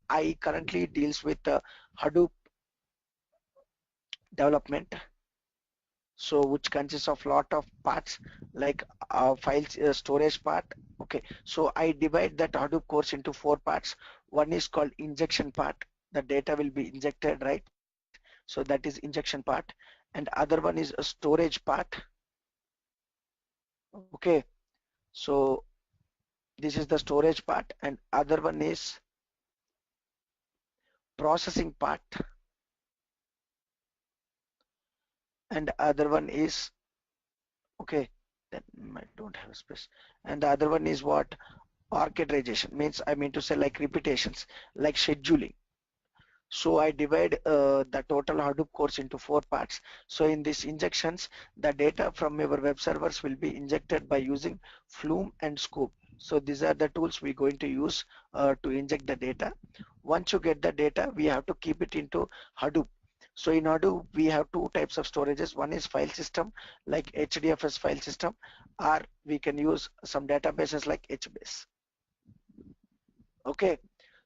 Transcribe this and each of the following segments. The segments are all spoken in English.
I currently deals with Hadoop development, so which consists of lot of parts like files storage part. Okay, so I divide that Hadoop course into 4 parts. One is called injection part. The data will be injected, right? So that is injection part. And other one is a storage part. Okay, so this is the storage part, and other one is processing part, and other one is, okay, then I don't have a space, and the other one is what, orchestration, means I mean to say like repetitions, like scheduling. So I divide the total Hadoop course into 4 parts. So in these injections, the data from your web servers will be injected by using Flume and Scoop. So these are the tools we're going to use to inject the data. Once you get the data, we have to keep it into Hadoop. So in Hadoop, we have 2 types of storages. One is file system, like HDFS file system, or we can use some databases like HBase. Okay,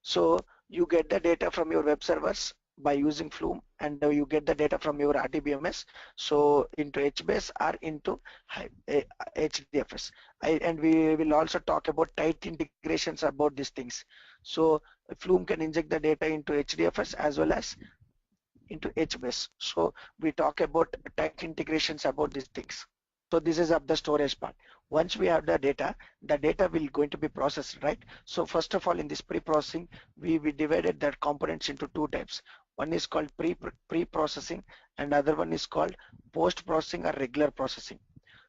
so you get the data from your web servers by using Flume, and you get the data from your RDBMS, so into HBase or into HDFS. And we will also talk about tight integrations about these things. So Flume can inject the data into HDFS as well as into HBase. So we talk about tight integrations about these things. So this is of the storage part. Once we have the data will going to be processed, right? So first of all, in this pre-processing, we divided that components into 2 types. One is called pre-processing, and other one is called post-processing or regular processing.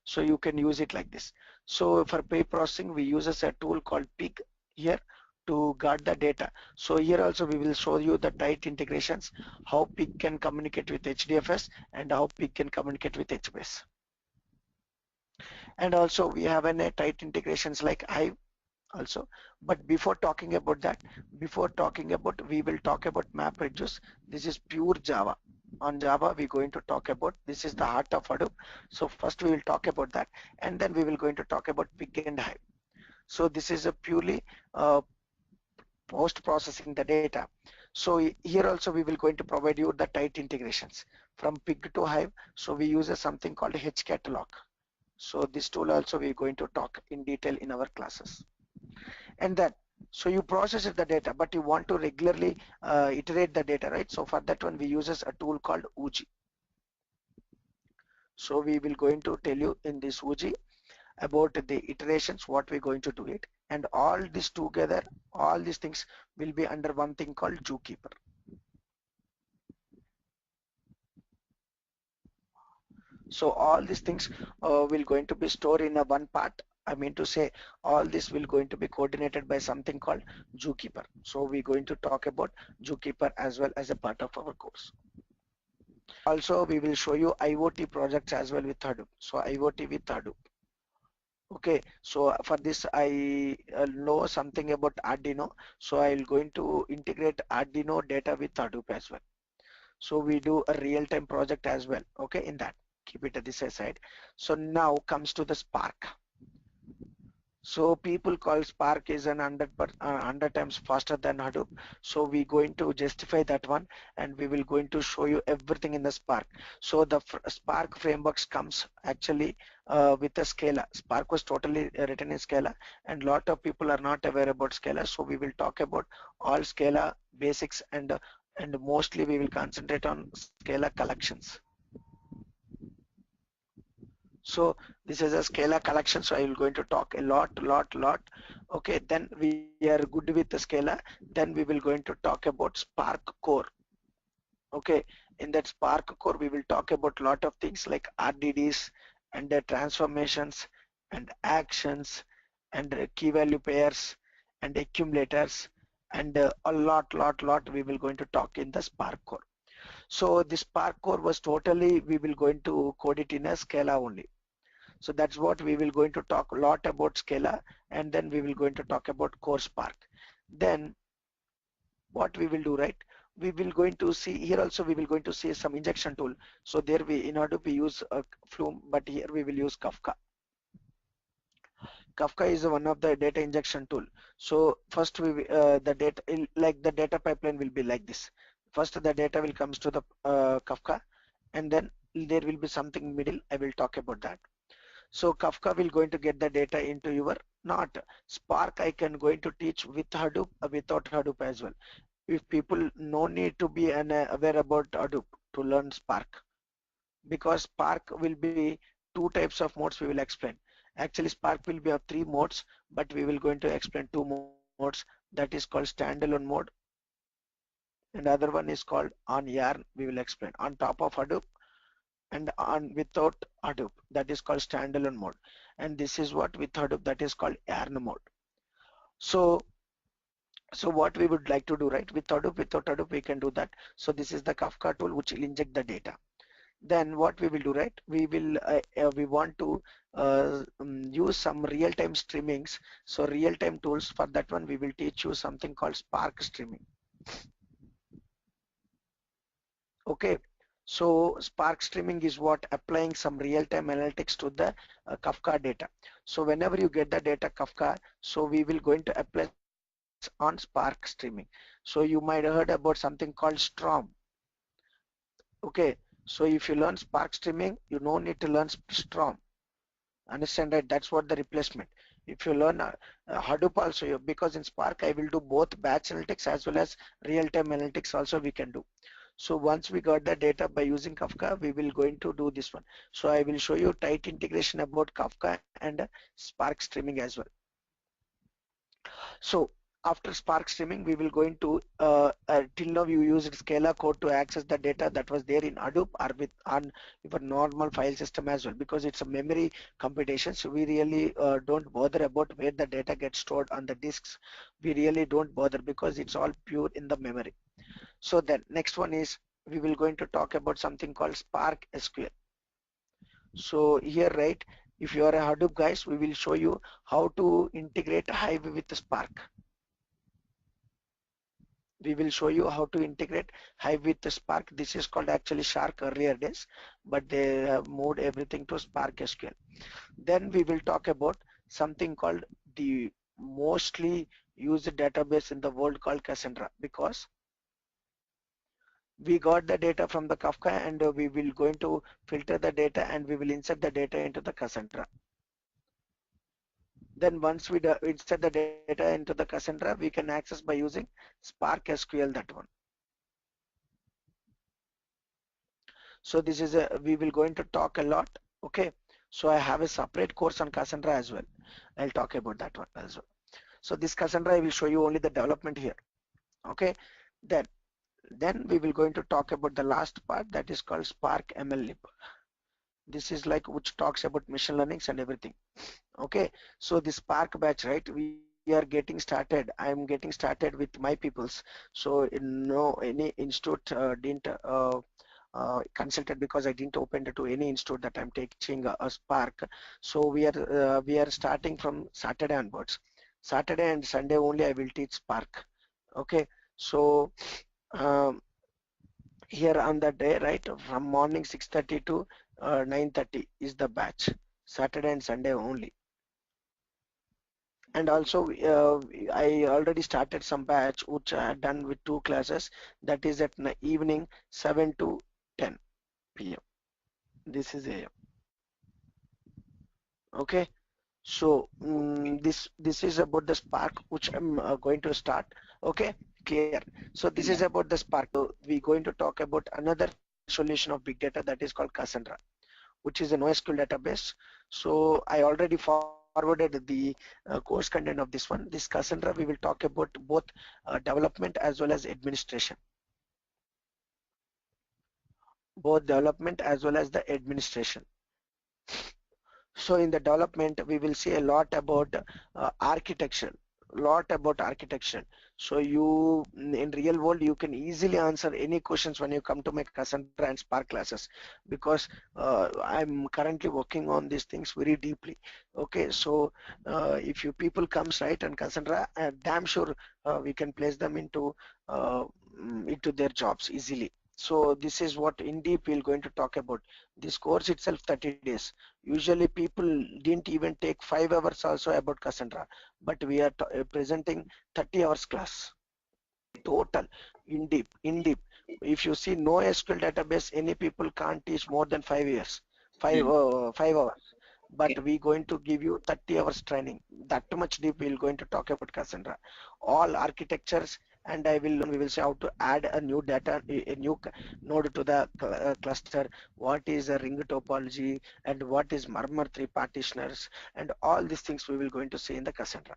So you can use it like this. So for pre-processing, we use a tool called Pig here to guard the data. So here also we will show you the tight integrations, how Pig can communicate with HDFS and how Pig can communicate with HBase. And also we have a tight integrations like Hive also. But before talking about that, we will talk about MapReduce. This is pure Java. On Java we're going to talk about, this is the heart of Hadoop. So first we will talk about that, and then we will going to talk about Pig and Hive. So this is a purely post processing the data. So here also we will going to provide you the tight integrations from Pig to Hive. So we use something called hcatalog. So this tool also we're going to talk in detail in our classes. And then, so you process the data, but you want to regularly iterate the data, right? So for that one, we uses a tool called Uji. So we will going to tell you in this Uji about the iterations, what we're going to do it. And all this together, all these things will be under one thing called Zookeeper. So all these things will going to be stored in a one part. I mean to say, all this will going to be coordinated by something called Zookeeper. So we're going to talk about Zookeeper as well as a part of our course. Also, we will show you IoT projects as well with Hadoop. So IoT with Hadoop. Okay, so for this I know something about Arduino. So I'll going to integrate Arduino data with Hadoop as well. So we do a real-time project as well. Okay, in that, keep it at this aside. So now comes to the Spark. So people call Spark is an 100 times faster than Hadoop. So we going to justify that one, and we will going to show you everything in the Spark. So the Spark frameworks comes actually with a Scala. Spark was totally written in Scala, and lot of people are not aware about Scala. So we will talk about all Scala basics, and mostly we will concentrate on Scala collections. So this is a Scala collection, so I will going to talk a lot. Okay, then we are good with the Scala. Then we will going to talk about Spark Core. Okay, in that Spark Core we will talk about lot of things like RDDs and transformations and actions and key value pairs and accumulators, and a lot we will going to talk in the Spark Core. So this Spark Core was totally, we will going to code it in a Scala only. So that's what we will going to talk a lot about Scala, and then we will going to talk about Core Spark. Then what we will do, right? We will going to see here also, we will going to see some injection tool. So there we, in order to use Flume, but here we will use Kafka. Kafka is one of the data injection tool. So first the data like the data pipeline will be like this. First the data will comes to the Kafka, and then there will be something middle. I will talk about that. So Kafka will going to get the data into your not Spark. I can going to teach with Hadoop, without Hadoop as well. If people no need to be aware about Hadoop to learn Spark, because Spark will be two types of modes we will explain. Actually Spark will be of three modes, but we will going to explain two modes. That is called standalone mode, and other one is called on yarn. We will explain on top of Hadoop and on without Hadoop, that is called standalone mode, and this is what with Hadoop, that is called yarn mode. So what we would like to do, right, with Hadoop, without Hadoop we can do that. So this is the Kafka tool which will inject the data. Then what we will do, right, we want to use some real-time streamings. So real-time tools, for that one we will teach you something called Spark streaming. Okay, so Spark streaming is what applying some real-time analytics to the Kafka data. So whenever you get the data Kafka, so we will going to apply on Spark streaming. So you might have heard about something called Storm. Okay, so if you learn Spark streaming, you no need to learn Storm. Understand, right? That's what the replacement. If you learn Hadoop also, because in Spark I will do both batch analytics as well as real-time analytics also we can do. So once we got the data by using Kafka, we will going to do this one. So I will show you tight integration about Kafka and Spark streaming as well. So after Spark streaming, we will going to till now you used Scala code to access the data that was there in Hadoop or with on your normal file system as well, because it's a memory computation. So we really don't bother about where the data gets stored on the disks. We really don't bother because it's all pure in the memory. So then next one is we will going to talk about something called Spark SQL. So here, right, if you are a Hadoop guys, we will show you how to integrate Hive with Spark. We will show you how to integrate Hive with Spark. This is called actually Shark earlier days, but they have moved everything to Spark SQL. Then we will talk about something called the mostly used database in the world called Cassandra, because we got the data from the Kafka, and we will going to filter the data and we will insert the data into the Cassandra. Then once we insert the data into the Cassandra, we can access by using Spark SQL, that one. So this is we will going to talk a lot. Okay, so I have a separate course on Cassandra as well. I'll talk about that one as well. So this Cassandra I will show you only the development here. Okay, then we will going to talk about the last part, that is called Spark ML. This is like which talks about machine learnings and everything. Okay, so the Spark batch, right, we are getting started. I am getting started with my peoples. So no any institute didn't consulted, because I didn't open it to any institute that I'm teaching a Spark. So we are starting from Saturday onwards. Saturday and Sunday only I will teach Spark. Okay, so um, here on the day, right, from morning 6:30 to 9:30 is the batch. Saturday and Sunday only. And also I already started some batch which I had done with two classes, that is at evening 7 to 10 p.m. This is AM. Okay, so this is about the Spark which I'm going to start. Okay, clear. So this is about the Spark. So we're going to talk about another solution of big data, that is called Cassandra, which is a NoSQL database. So I already forwarded the course content of this one. This Cassandra, we will talk about both development as well as administration. Both development as well as the administration. So in the development, we will see a lot about architecture, So you in real world, you can easily answer any questions when you come to my Cassandra and Spark classes, because I'm currently working on these things very deeply. Okay, so if you people comes right and Cassandra, damn sure we can place them into their jobs easily. So this is what in deep we're going to talk about. This course itself 30 days. Usually people didn't even take 5 hours also about Cassandra, but we are presenting 30 hours class total in deep. If you see no SQL database, any people can't teach more than 5 years, Mm. 5 hours. But Okay. we going to give you 30 hours training. That much deep we're going to talk about Cassandra. All architectures, and we will say how to add a new data, a new node to the cluster, what is a ring topology, and what is murmur 3 partitioners, and all these things we will going to see in the Cassandra.